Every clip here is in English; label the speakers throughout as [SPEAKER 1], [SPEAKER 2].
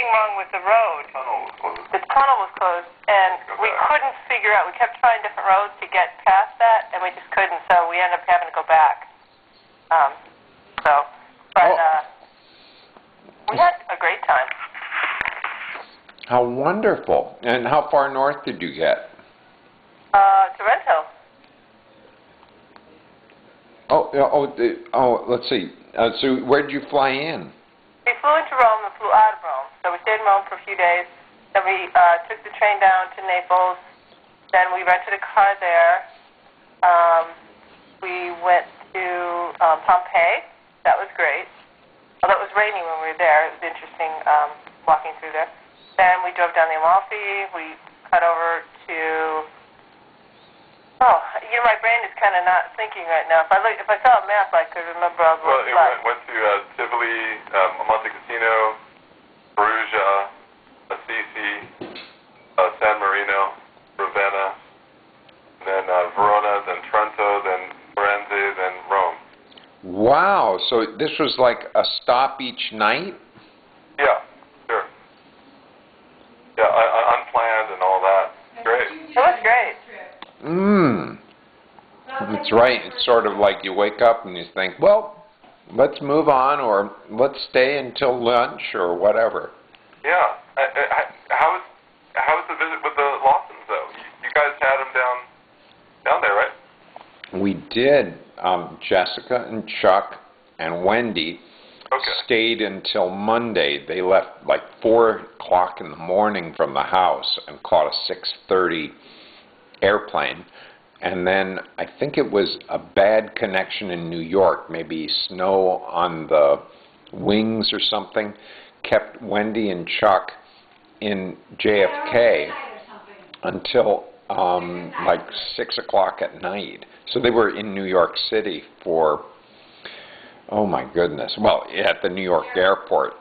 [SPEAKER 1] something wrong with the road.
[SPEAKER 2] The tunnel was closed.
[SPEAKER 1] The tunnel was closed, and we couldn't figure out. We kept trying different roads to get past that, and we just couldn't. So we ended up having to go back. We had a great time.
[SPEAKER 3] How wonderful! And how far north did you get?
[SPEAKER 1] Toronto.
[SPEAKER 3] Let's see. So where did you fly in?
[SPEAKER 1] We flew into Rome and flew out of Rome. So we stayed in Rome for a few days. Then we took the train down to Naples. Then we rented a car there. We went to Pompeii. That was great. Although it was raining when we were there. It was interesting walking through there. Then we drove down the Amalfi. We cut over to... my brain is kind of not thinking right now. If I saw a map, I could remember all the
[SPEAKER 2] Well, it went to Tivoli, Monte Cassino, Perugia, Assisi, San Marino, Ravenna, then Verona, then Trento, then Firenze, then Rome.
[SPEAKER 3] Wow! So this was like a stop each night?
[SPEAKER 2] Yeah, sure. Yeah, unplanned and all that. Great.
[SPEAKER 1] It was great.
[SPEAKER 3] That's right. It's sort of like you wake up and you think, well, let's move on, or let's stay until lunch, or whatever.
[SPEAKER 2] Yeah. How was the visit with the Lawsons, though? You guys had them down there, right?
[SPEAKER 3] We did. Jessica and Chuck and Wendy stayed until Monday. They left like 4 o'clock in the morning from the house and caught a 6:30 airplane. And then I think it was a bad connection in New York, maybe snow on the wings or something, kept Wendy and Chuck in JFK until like 6 o'clock at night. So they were in New York City for, oh my goodness, well, at the New York airport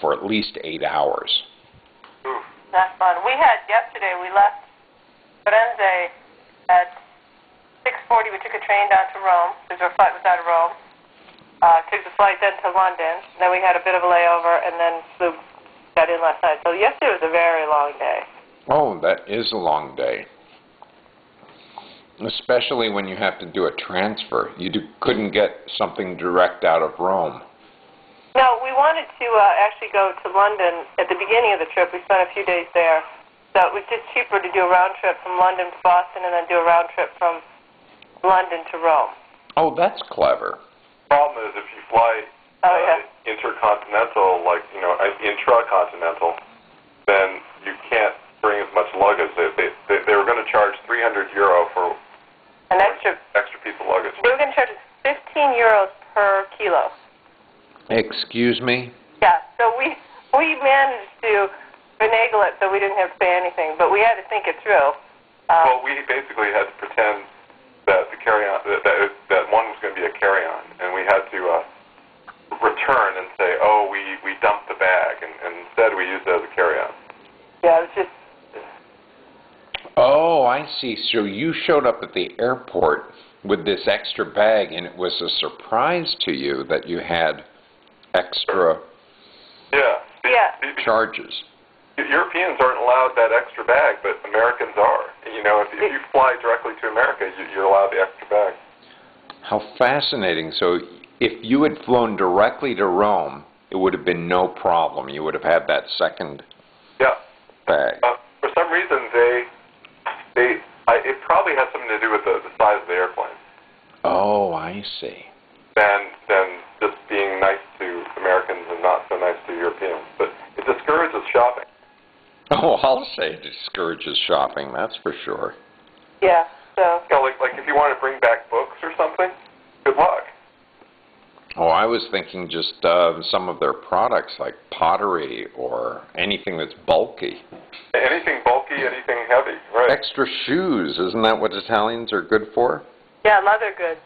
[SPEAKER 3] for at least 8 hours.
[SPEAKER 1] That's fun. Yesterday we left Firenze at 6:40. We took a train down to Rome because our flight was out of Rome. Took the flight then to London. Then we had a bit of a layover and then got in last night. So yesterday was a very long day.
[SPEAKER 3] Oh, that is a long day. Especially when you have to do a transfer. You couldn't get something direct out of Rome.
[SPEAKER 1] No, we wanted to actually go to London at the beginning of the trip. We spent a few days there. So it was just cheaper to do a round trip from London to Boston and then do a round trip from London to Rome.
[SPEAKER 3] Oh, that's clever.
[SPEAKER 2] The problem is if you fly intercontinental, like, intracontinental, then you can't bring as much luggage. They were going to charge €300 for
[SPEAKER 1] an extra
[SPEAKER 2] piece of luggage.
[SPEAKER 1] They were going to charge us €15 per kilo.
[SPEAKER 3] Excuse me?
[SPEAKER 1] Yeah, so we managed to finagle it so we didn't have to pay anything, but we had to think it through.
[SPEAKER 2] Well, we basically had to pretend that the carry-on, that one was going to be a carry-on, and we had to return and say, oh, we dumped the bag, and instead we used it as a carry-on.
[SPEAKER 1] Yeah, it was just...
[SPEAKER 3] Oh, I see. So you showed up at the airport with this extra bag, and it was a surprise to you that you had extra charges.
[SPEAKER 2] Europeans aren't allowed that extra bag, but Americans are. If you fly directly to America, you're allowed the extra bag.
[SPEAKER 3] How fascinating. So if you had flown directly to Rome, it would have been no problem. You would have had that second bag.
[SPEAKER 2] For some reason, it probably has something to do with the size of the airplane.
[SPEAKER 3] Oh, I see.
[SPEAKER 2] Than just being nice to Americans and not so nice to Europeans. But it discourages shopping.
[SPEAKER 3] Oh, I'll say it discourages shopping, that's for sure.
[SPEAKER 1] Yeah, so...
[SPEAKER 2] like if you want to bring back books or something, good luck.
[SPEAKER 3] Oh, I was thinking just some of their products, like pottery or anything that's bulky.
[SPEAKER 2] Anything bulky, anything heavy, right.
[SPEAKER 3] Extra shoes, isn't that what Italians are good for?
[SPEAKER 1] Yeah, leather goods.